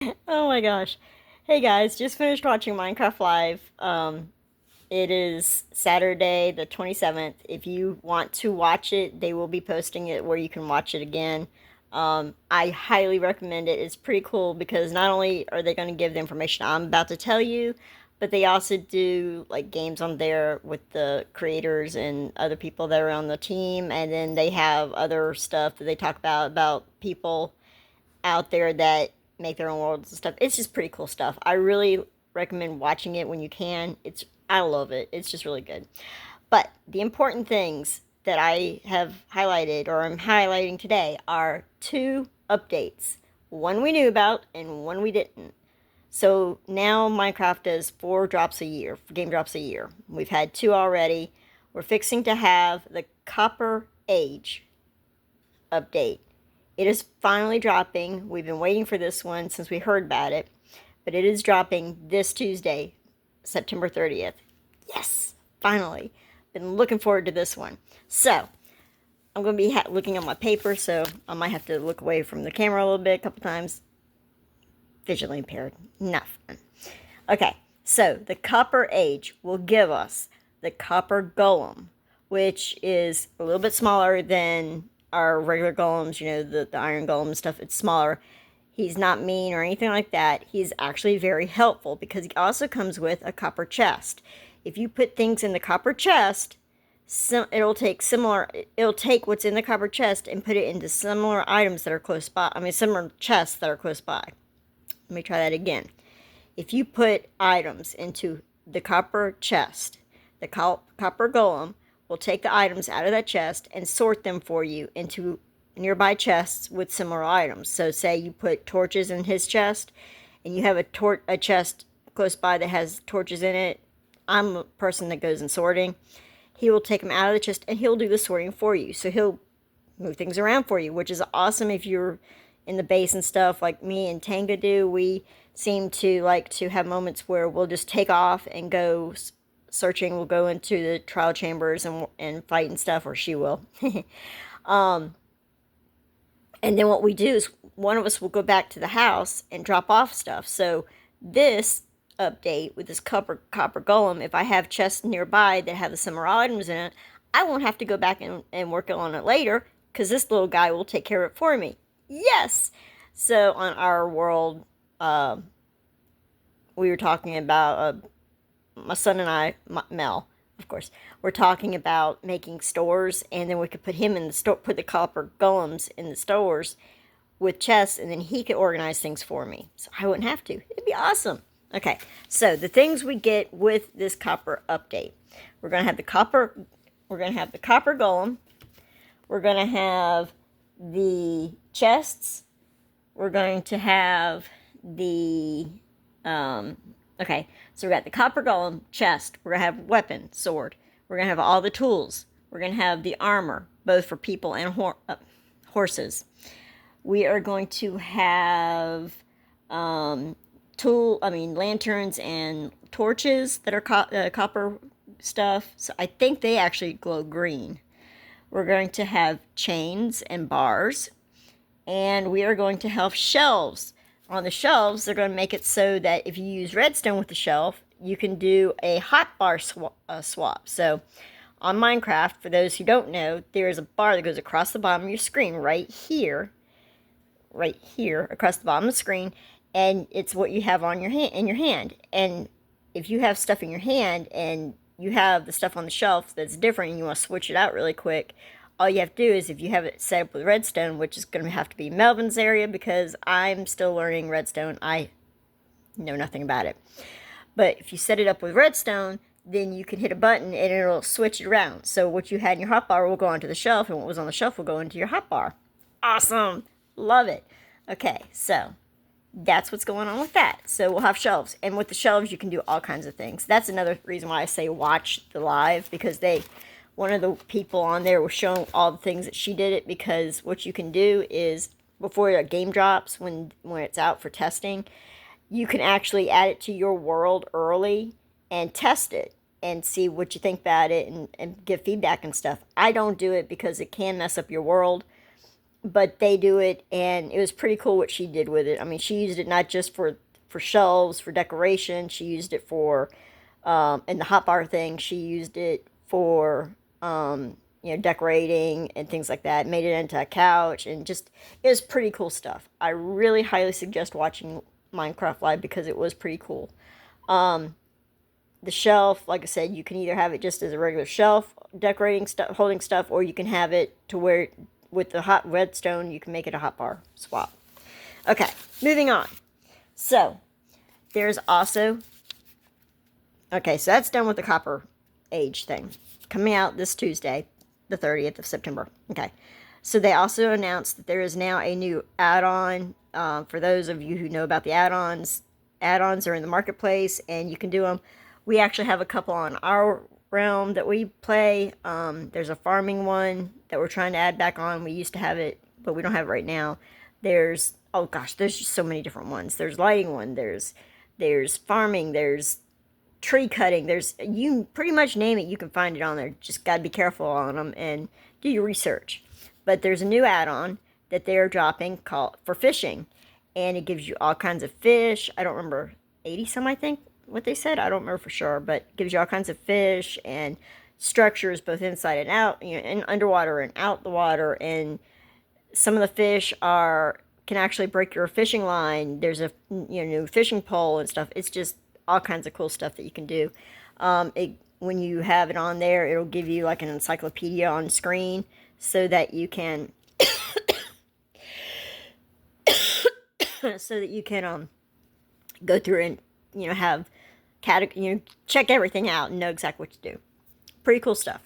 Oh my gosh. Hey guys, just finished watching Minecraft Live. It is Saturday the 27th. If you want to watch it, they will be posting it where you can watch it again. I highly recommend it. It's pretty cool because not only are they going to give the information I'm about to tell you, but they also do like games on there with the creators and other people that are on the team, and then they have other stuff that they talk about people out there that make their own worlds and stuff. It's just pretty cool stuff. I really recommend watching it when you can. I love it. It's just really good. But the important things that I have highlighted or I'm highlighting today are two updates. One we knew about and one we didn't. So now Minecraft does 4 drops a year, game drops a year. We've had 2 already. We're fixing to have the Copper Age update. It is finally dropping. We've been waiting for this one since we heard about it, but it is dropping this Tuesday, September 30th. Yes, finally. Been looking forward to this one. So, I'm going to be looking at my paper, so I might have to look away from the camera a little bit a couple times. Visually impaired. Enough. Okay, so the Copper Age will give us the Copper Golem, which is a little bit smaller than our regular golems, the iron golem stuff. It's smaller. He's not mean or anything like that. He's actually very helpful because he also comes with a copper chest. If you put things in the copper chest, it'll take what's in the copper chest and put it into similar items that are close by. I mean, similar chests that are close by. Let me try that again. If you put items into the copper chest, the copper golem will take the items out of that chest and sort them for you into nearby chests with similar items. So say you put torches in his chest and you have a chest close by that has torches in it. I'm a person that goes in sorting. He will take them out of the chest and he'll do the sorting for you. So he'll move things around for you, which is awesome if you're in the base and stuff like me and Tanga do. We seem to like to have moments where we'll just take off and go searching. We'll go into the trial chambers and fight and stuff, or she will. And then what we do is one of us will go back to the house and drop off stuff. So this update with this copper golem, if I have chests nearby that have the similar items in it, I won't have to go back and work on it later because this little guy will take care of it for me. Yes! So on our world, we were talking about my son and I, Mel, of course, we're talking about making stores, and then we could put him in the store, put the copper golems in the stores with chests, and then he could organize things for me, so I wouldn't have to. It'd be awesome. Okay, so the things we get with this copper update, we're gonna have the copper golem, we're gonna have the chests, we're going to have the okay, so we got the copper golem chest. We're gonna have weapon, sword. We're gonna have all the tools. We're gonna have the armor, both for people and horses. We are going to have lanterns and torches that are copper stuff. So I think they actually glow green. We're going to have chains and bars, and we are going to have shelves. On the shelves, they're going to make it so that if you use redstone with the shelf, you can do a hotbar swap. So on Minecraft, for those who don't know, there is a bar that goes across the bottom of your screen right here, across the bottom of the screen, and it's what you have on in your hand. And if you have stuff in your hand and you have the stuff on the shelf that's different and you want to switch it out really quick, all you have to do is, if you have it set up with redstone, which is going to have to be Melvin's area because I'm still learning redstone. I know nothing about it. But if you set it up with redstone, then you can hit a button and it'll switch it around. So what you had in your hotbar will go onto the shelf, and what was on the shelf will go into your hotbar. Awesome. Love it. Okay, so that's what's going on with that. So we'll have shelves. And with the shelves, you can do all kinds of things. That's another reason why I say watch the live, because one of the people on there was showing all the things that she did it, because what you can do is before a game drops, when it's out for testing, you can actually add it to your world early and test it and see what you think about it and give feedback and stuff. I don't do it because it can mess up your world. but they do it, and it was pretty cool what she did with it. I mean, she used it not just for shelves for decoration. She used it for in the hot bar thing. She used it for decorating and things like that. Made it into a couch, and just it was pretty cool stuff. I really highly suggest watching Minecraft Live because it was pretty cool. The shelf, like I said, you can either have it just as a regular shelf, decorating stuff, holding stuff, or you can have it to where with the hot redstone, you can make it a hot bar swap. Okay, moving on. So, there's also, okay, so that's done with the Copper Age thing. Coming out this Tuesday, the 30th of September. Okay, so they also announced that there is now a new add-on. For those of you who know about the add-ons, add-ons are in the marketplace, and you can do them. We actually have a couple on our realm that we play. There's a farming one that we're trying to add back on. We used to have it, but we don't have it right now. There's, oh gosh, there's just so many different ones. There's lighting one. There's farming. There's tree cutting. There's, you pretty much name it, you can find it on there. Just gotta be careful on them and do your research. But there's a new add-on that they're dropping called for fishing, and it gives you all kinds of fish. I don't remember, 80 some, I think what they said. I don't remember for sure, but it gives you all kinds of fish and structures both inside and out, in underwater and out the water. And some of the fish can actually break your fishing line. There's a new fishing pole and stuff. It's just all kinds of cool stuff that you can do. When you have it on there, it'll give you like an encyclopedia on screen so that you can go through and have check everything out and know exactly what to do. Pretty cool stuff.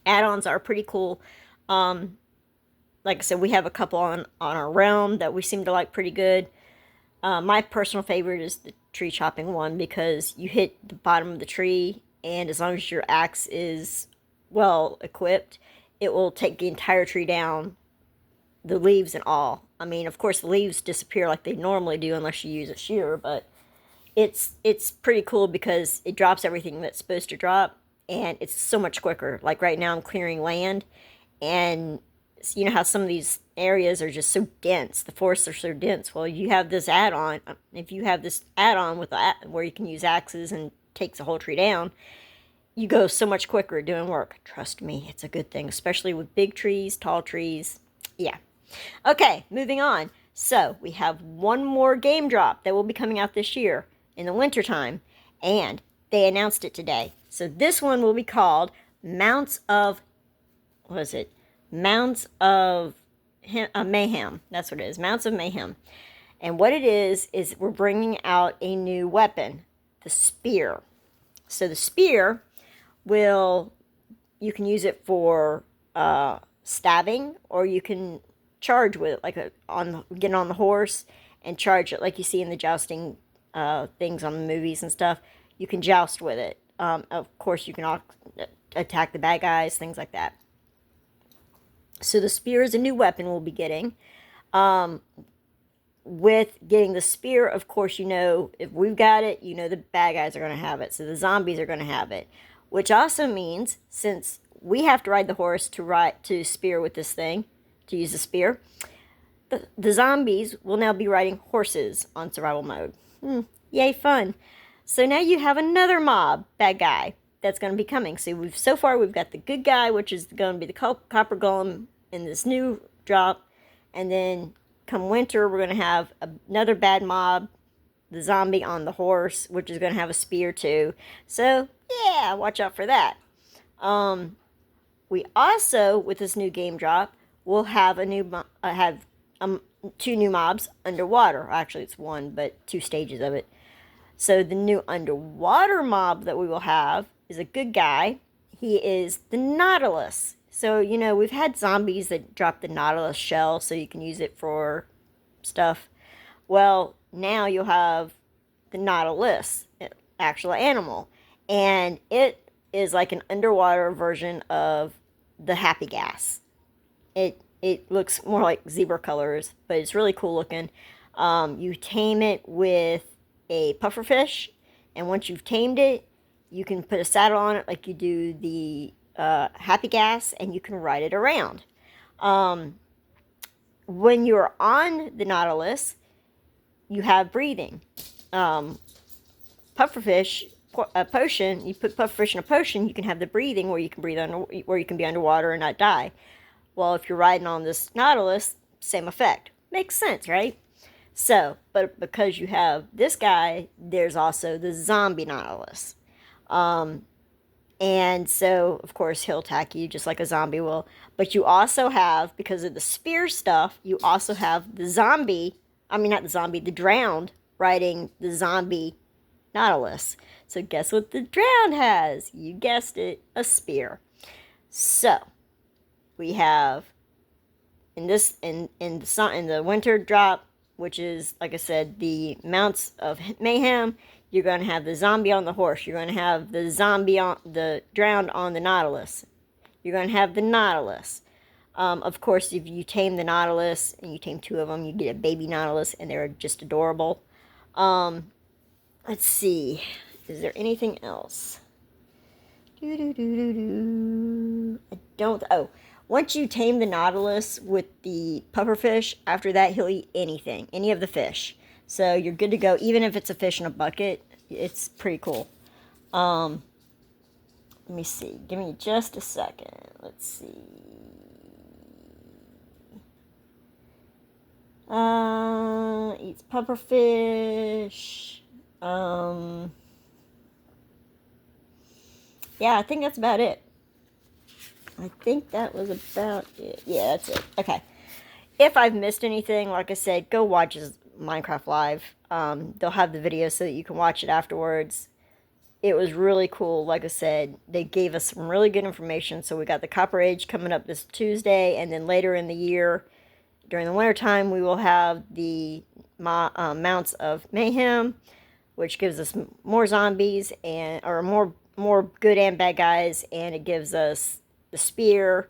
Add-ons are pretty cool. Like I said, we have a couple on our realm that we seem to like pretty good. My personal favorite is the tree chopping one because you hit the bottom of the tree, and as long as your axe is well equipped, it will take the entire tree down, the leaves and all. I mean, of course, the leaves disappear like they normally do unless you use a shear, but it's pretty cool because it drops everything that's supposed to drop, and it's so much quicker. Like right now, I'm clearing land, and you know how some of these areas are just so dense. The forests are so dense. Well, you have this add-on. If you have this add-on with where you can use axes and takes the whole tree down, you go so much quicker doing work. Trust me, it's a good thing, especially with big trees, tall trees. Yeah. Okay, moving on. So we have one more game drop that will be coming out this year in the wintertime, and they announced it today. So this one will be called Mounts of, what is it? Mounts of Mayhem. That's what it is. Mounts of Mayhem. And what it is we're bringing out a new weapon, the spear. So the spear you can use it for stabbing, or you can charge with it, like get on the horse and charge it, like you see in the jousting things on the movies and stuff. You can joust with it. Of course, you can attack the bad guys, things like that. So the spear is a new weapon we'll be getting. With getting the spear, of course, if we've got it, the bad guys are going to have it. So the zombies are going to have it. Which also means, since we have to ride the horse to spear with this thing, to use the spear, the zombies will now be riding horses on survival mode. Yay, fun. So now you have another bad guy, that's going to be coming. So far we've got the good guy, which is going to be the Copper Golem in this new drop, and then come winter we're going to have another bad mob, the zombie on the horse, which is going to have a spear too. So yeah, watch out for that. We also, with this new game drop, will have two new mobs underwater. Actually, it's one, but two stages of it. So the new underwater mob that we will have is a good guy. He is the Nautilus. So, we've had zombies that drop the Nautilus shell so you can use it for stuff. Well, now you'll have the Nautilus, actual animal. And it is like an underwater version of the Happy Gas. It looks more like zebra colors, but it's really cool looking. You tame it with a pufferfish, and once you've tamed it, you can put a saddle on it like you do the Happy Gas, and you can ride it around. when you're on the Nautilus, you have breathing. Pufferfish, a potion, you put pufferfish in a potion, you can have the breathing where you can breathe under, where you can be underwater and not die. Well, if you're riding on this Nautilus, same effect. Makes sense, right? So, but because you have this guy, there's also the zombie Nautilus. And so, of course, he'll attack you just like a zombie will. But you also have, because of the spear stuff, you also have the zombie, I mean, not the zombie, the drowned riding the zombie Nautilus. So, guess what the drowned has? You guessed it, a spear. So, we have in the winter drop, which is, like I said, the Mounts of Mayhem, you're going to have the zombie on the horse. You're going to have the zombie on the drowned on the Nautilus. You're going to have the Nautilus. Of course, if you tame the Nautilus and you tame two of them, you get a baby Nautilus, and they're just adorable. Let's see. Is there anything else? I don't. Oh, once you tame the Nautilus with the pufferfish, after that he'll eat anything, any of the fish. So you're good to go, even if it's a fish in a bucket. It's pretty cool. Let me see. Give me just a second. Let's see. Eats pufferfish. Yeah, I think that's about it. I think that was about it. Yeah, that's it. Okay. If I've missed anything, like I said, go watch his Minecraft Live. They'll have the video so that you can watch it afterwards. It was really cool. Like I said, they gave us some really good information. So we got the Copper Age coming up this Tuesday, and then later in the year, during the wintertime, we will have the Mounts of Mayhem, which gives us more zombies or more good and bad guys, and it gives us the spear.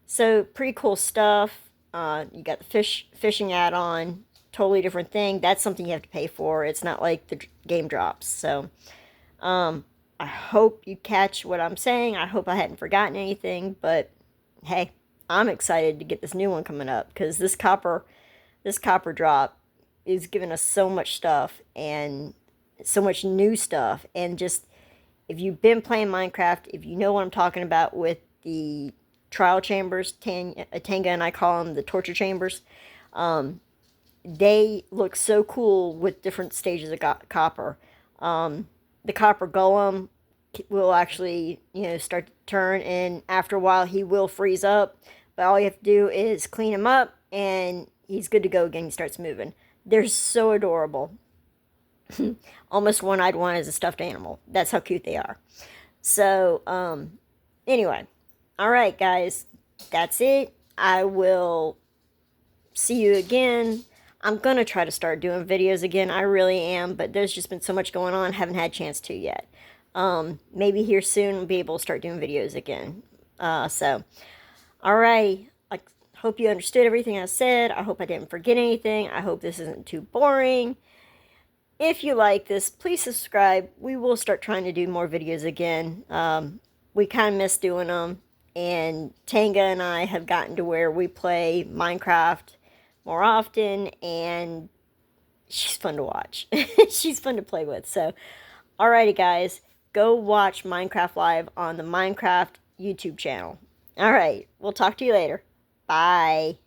So pretty cool stuff. You got the fishing add-on, totally different thing. That's something you have to pay for. It's not like the game drops. So I hope you catch what I'm saying. I hope I hadn't forgotten anything, but hey, I'm excited to get this new one coming up, because this copper drop is giving us so much stuff and so much new stuff. And just, if you've been playing Minecraft, if you know what I'm talking about with the trial chambers, Tanga and I call them the torture chambers, they look so cool with different stages of copper. The copper golem will actually, start to turn, and after a while he will freeze up, but all you have to do is clean him up and he's good to go again. He starts moving. They're so adorable. Almost one-eyed one as a stuffed animal. That's how cute they are. So, anyway. Alright, guys. That's it. I will see you again. I'm going to try to start doing videos again. I really am, but there's just been so much going on. Haven't had a chance to yet. Maybe here soon I'll be able to start doing videos again. Alright. I hope you understood everything I said. I hope I didn't forget anything. I hope this isn't too boring. If you like this, please subscribe. We will start trying to do more videos again. We kind of miss doing them. And Tanga and I have gotten to where we play Minecraft more often. And she's fun to watch. She's fun to play with. So, alrighty guys. Go watch Minecraft Live on the Minecraft YouTube channel. Alright. We'll talk to you later. Bye.